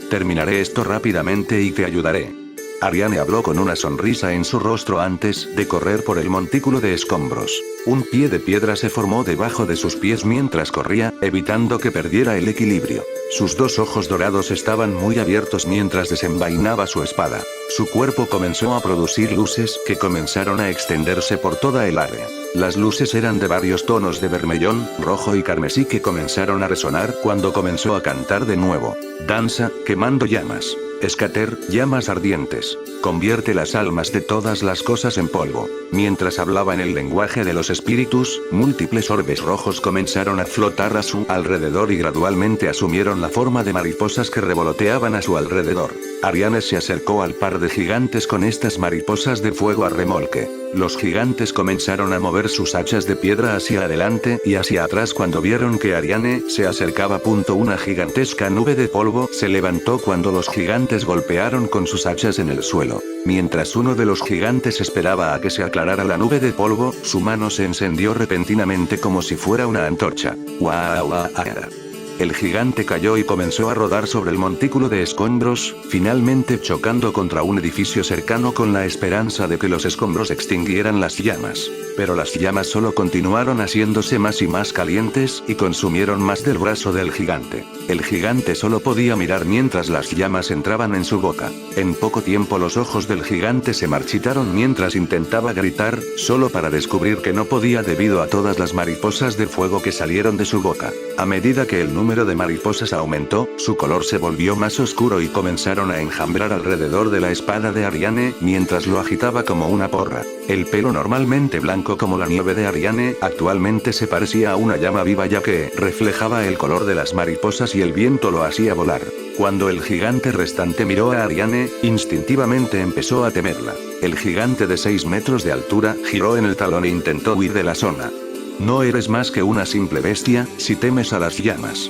Terminaré esto rápidamente y te ayudaré. Ariane habló con una sonrisa en su rostro antes de correr por el montículo de escombros. Un pie de piedra se formó debajo de sus pies mientras corría, evitando que perdiera el equilibrio. Sus dos ojos dorados estaban muy abiertos mientras desenvainaba su espada. Su cuerpo comenzó a producir luces que comenzaron a extenderse por toda el área. Las luces eran de varios tonos de vermellón, rojo y carmesí que comenzaron a resonar cuando comenzó a cantar de nuevo. Danza, quemando llamas. Escater, llamas ardientes. Convierte las almas de todas las cosas en polvo. Mientras hablaba en el lenguaje de los espíritus, múltiples orbes rojos comenzaron a flotar a su alrededor y gradualmente asumieron la forma de mariposas que revoloteaban a su alrededor. Ariane se acercó al par de gigantes con estas mariposas de fuego a remolque. Los gigantes comenzaron a mover sus hachas de piedra hacia adelante y hacia atrás cuando vieron que Ariane se acercaba. Una gigantesca nube de polvo se levantó cuando los gigantes golpearon con sus hachas en el suelo. Mientras uno de los gigantes esperaba a que se aclarara la nube de polvo, su mano se encendió repentinamente como si fuera una antorcha. ¡Guau! El gigante cayó y comenzó a rodar sobre el montículo de escombros, finalmente chocando contra un edificio cercano con la esperanza de que los escombros extinguieran las llamas. Pero las llamas solo continuaron haciéndose más y más calientes y consumieron más del brazo del gigante. El gigante solo podía mirar mientras las llamas entraban en su boca. En poco tiempo los ojos del gigante se marchitaron mientras intentaba gritar, solo para descubrir que no podía debido a todas las mariposas de fuego que salieron de su boca. A medida que el número de mariposas aumentó, su color se volvió más oscuro y comenzaron a enjambrar alrededor de la espada de Ariane mientras lo agitaba como una porra. El pelo normalmente blanco como la nieve de Ariane actualmente se parecía a una llama viva ya que reflejaba el color de las mariposas y el viento lo hacía volar. Cuando el gigante restante miró a Ariane, instintivamente empezó a temerla. El gigante de 6 metros de altura giró en el talón e intentó huir de la zona. No eres más que una simple bestia, si temes a las llamas.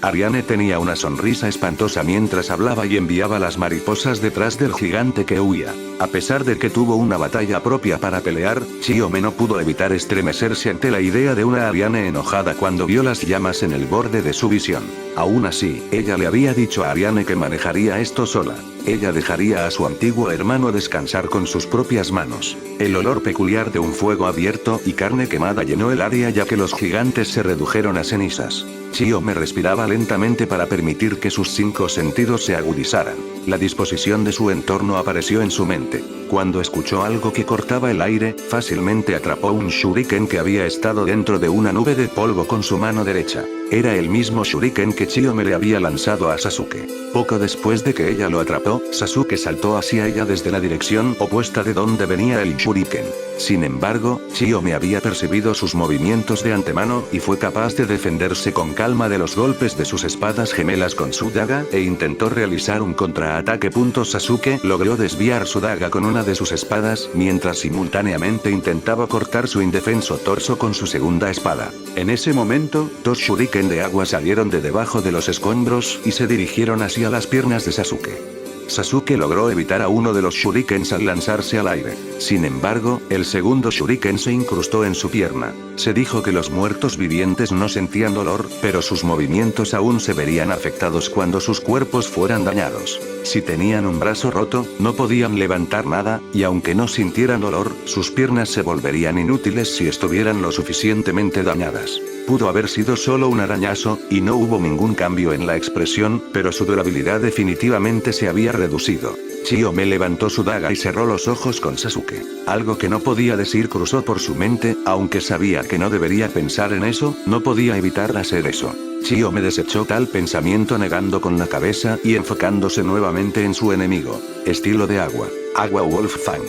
Ariane tenía una sonrisa espantosa mientras hablaba y enviaba las mariposas detrás del gigante que huía. A pesar de que tuvo una batalla propia para pelear, Chiome no pudo evitar estremecerse ante la idea de una Ariane enojada cuando vio las llamas en el borde de su visión. Aún así, ella le había dicho a Ariane que manejaría esto sola. Ella dejaría a su antiguo hermano descansar con sus propias manos. El olor peculiar de un fuego abierto y carne quemada llenó el área ya que los gigantes se redujeron a cenizas. Chiome respiraba lentamente para permitir que sus 5 sentidos se agudizaran. La disposición de su entorno apareció en su mente. Cuando escuchó algo que cortaba el aire, fácilmente atrapó un shuriken que había estado dentro de una nube de polvo con su mano derecha. Era el mismo shuriken que Chiome le había lanzado a Sasuke. Poco después de que ella lo atrapó, Sasuke saltó hacia ella desde la dirección opuesta de donde venía el shuriken. Sin embargo, Chiome había percibido sus movimientos de antemano y fue capaz de defenderse con calma de los golpes de sus espadas gemelas con su daga e intentó realizar un contraataque. Sasuke logró desviar su daga con una de sus espadas mientras simultáneamente intentaba cortar su indefenso torso con su segunda espada. En ese momento, 2 shuriken de agua salieron de debajo de los escombros y se dirigieron hacia las piernas de Sasuke. Sasuke logró evitar a uno de los shurikens al lanzarse al aire. Sin embargo, el segundo shuriken se incrustó en su pierna. Se dijo que los muertos vivientes no sentían dolor, pero sus movimientos aún se verían afectados cuando sus cuerpos fueran dañados. Si tenían un brazo roto, no podían levantar nada, y aunque no sintieran dolor, sus piernas se volverían inútiles si estuvieran lo suficientemente dañadas. Pudo haber sido solo un arañazo, y no hubo ningún cambio en la expresión, pero su durabilidad definitivamente se había reducido. Chiome levantó su daga y cerró los ojos con Sasuke. Algo que no podía decir cruzó por su mente, aunque sabía que no debería pensar en eso, no podía evitar hacer eso. Chiome desechó tal pensamiento negando con la cabeza y enfocándose nuevamente en su enemigo. Estilo de agua. Agua Wolf Fang.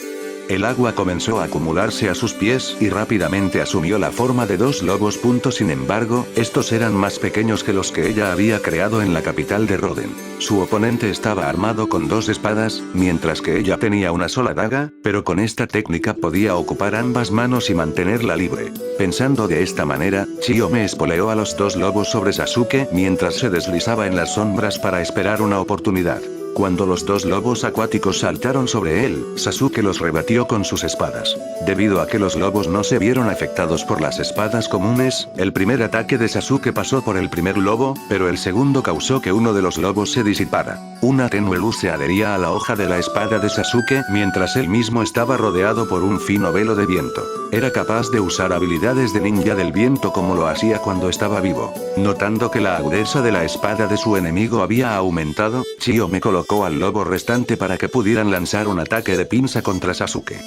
El agua comenzó a acumularse a sus pies y rápidamente asumió la forma de 2 lobos. Sin embargo, estos eran más pequeños que los que ella había creado en la capital de Roden. Su oponente estaba armado con 2 espadas, mientras que ella tenía una sola daga, pero con esta técnica podía ocupar ambas manos y mantenerla libre. Pensando de esta manera, Chiome espoleó a los 2 lobos sobre Sasuke mientras se deslizaba en las sombras para esperar una oportunidad. Cuando los 2 lobos acuáticos saltaron sobre él, Sasuke los rebatió con sus espadas. Debido a que los lobos no se vieron afectados por las espadas comunes, el primer ataque de Sasuke pasó por el primer lobo, pero el segundo causó que uno de los lobos se disipara. Una tenue luz se adhería a la hoja de la espada de Sasuke mientras él mismo estaba rodeado por un fino velo de viento. Era capaz de usar habilidades de ninja del viento como lo hacía cuando estaba vivo. Notando que la agudeza de la espada de su enemigo había aumentado, Chiome colocó al lobo restante para que pudieran lanzar un ataque de pinza contra Sasuke.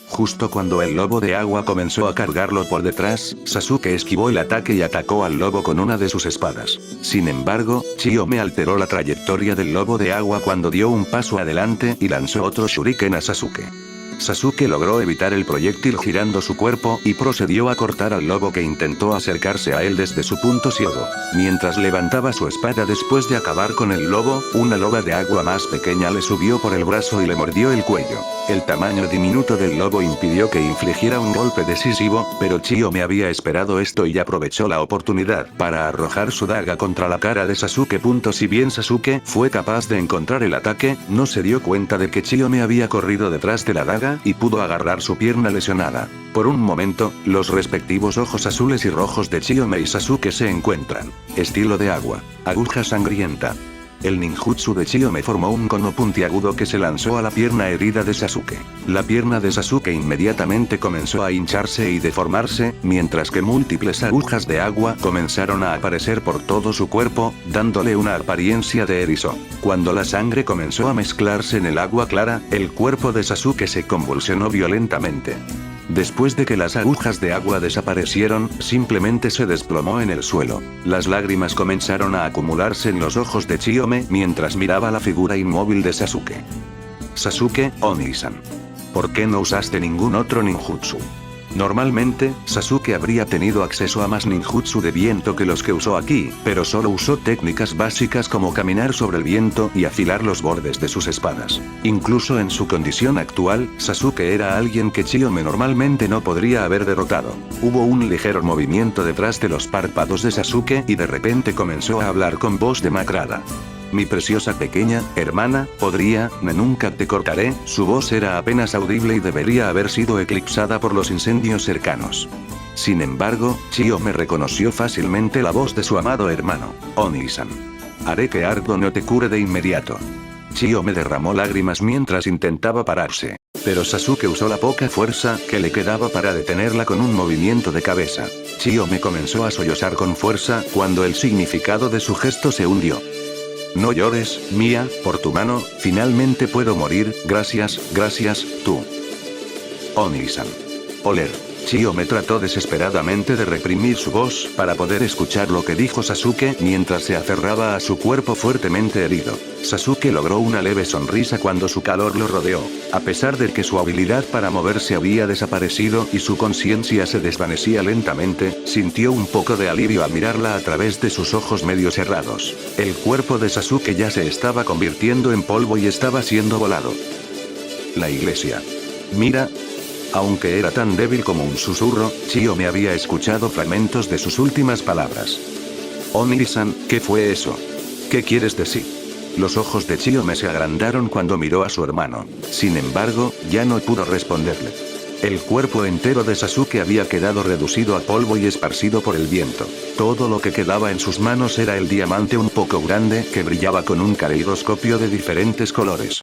Justo cuando el lobo de agua comenzó a cargarlo por detrás, Sasuke esquivó el ataque y atacó al lobo con una de sus espadas. Sin embargo, Chiome alteró la trayectoria del lobo de agua cuando dio un paso adelante y lanzó otro shuriken a Sasuke. Sasuke logró evitar el proyectil girando su cuerpo y procedió a cortar al lobo que intentó acercarse a él desde su punto ciego. Mientras levantaba su espada después de acabar con el lobo, una loba de agua más pequeña le subió por el brazo y le mordió el cuello. El tamaño diminuto del lobo impidió que infligiera un golpe decisivo, pero Chiome había esperado esto y aprovechó la oportunidad para arrojar su daga contra la cara de Sasuke. Si bien Sasuke fue capaz de encontrar el ataque, no se dio cuenta de que Chiome había corrido detrás de la daga boca y pudo agarrar su pierna lesionada. Por un momento, los respectivos ojos azules y rojos de Chiyome y Sasuke se encuentran. Estilo de agua. Aguja sangrienta. El ninjutsu de Chiyome formó un cono puntiagudo que se lanzó a la pierna herida de Sasuke. La pierna de Sasuke inmediatamente comenzó a hincharse y deformarse, mientras que múltiples agujas de agua comenzaron a aparecer por todo su cuerpo, dándole una apariencia de erizo. Cuando la sangre comenzó a mezclarse en el agua clara, el cuerpo de Sasuke se convulsionó violentamente. Después de que las agujas de agua desaparecieron, simplemente se desplomó en el suelo. Las lágrimas comenzaron a acumularse en los ojos de Chiyome mientras miraba la figura inmóvil de Sasuke. Sasuke, Oni-san. ¿Por qué no usaste ningún otro ninjutsu? Normalmente, Sasuke habría tenido acceso a más ninjutsu de viento que los que usó aquí, pero solo usó técnicas básicas como caminar sobre el viento y afilar los bordes de sus espadas. Incluso en su condición actual, Sasuke era alguien que Chiyome normalmente no podría haber derrotado. Hubo un ligero movimiento detrás de los párpados de Sasuke y de repente comenzó a hablar con voz demacrada. Mi preciosa pequeña hermana, nunca te cortaré. Su voz era apenas audible y debería haber sido eclipsada por los incendios cercanos. Sin embargo, Chiyome reconoció fácilmente la voz de su amado hermano, Oni-san. Haré que Ardo no te cure de inmediato. Chiyome derramó lágrimas mientras intentaba pararse. Pero Sasuke usó la poca fuerza que le quedaba para detenerla con un movimiento de cabeza. Chiyome comenzó a sollozar con fuerza cuando el significado de su gesto se hundió. No llores, Mía, por tu mano, finalmente puedo morir, gracias, tú. Oni-san. Oler. Chiyome trató desesperadamente de reprimir su voz para poder escuchar lo que dijo Sasuke mientras se aferraba a su cuerpo fuertemente herido. Sasuke logró una leve sonrisa cuando su calor lo rodeó. A pesar de que su habilidad para moverse había desaparecido y su conciencia se desvanecía lentamente, sintió un poco de alivio al mirarla a través de sus ojos medio cerrados. El cuerpo de Sasuke ya se estaba convirtiendo en polvo y estaba siendo volado. La iglesia. Mira. Aunque era tan débil como un susurro, Chiyome había escuchado fragmentos de sus últimas palabras. Oni-san, ¿qué fue eso? ¿Qué quieres decir? Los ojos de Chiyome se agrandaron cuando miró a su hermano. Sin embargo, ya no pudo responderle. El cuerpo entero de Sasuke había quedado reducido a polvo y esparcido por el viento. Todo lo que quedaba en sus manos era el diamante un poco grande que brillaba con un caleidoscopio de diferentes colores.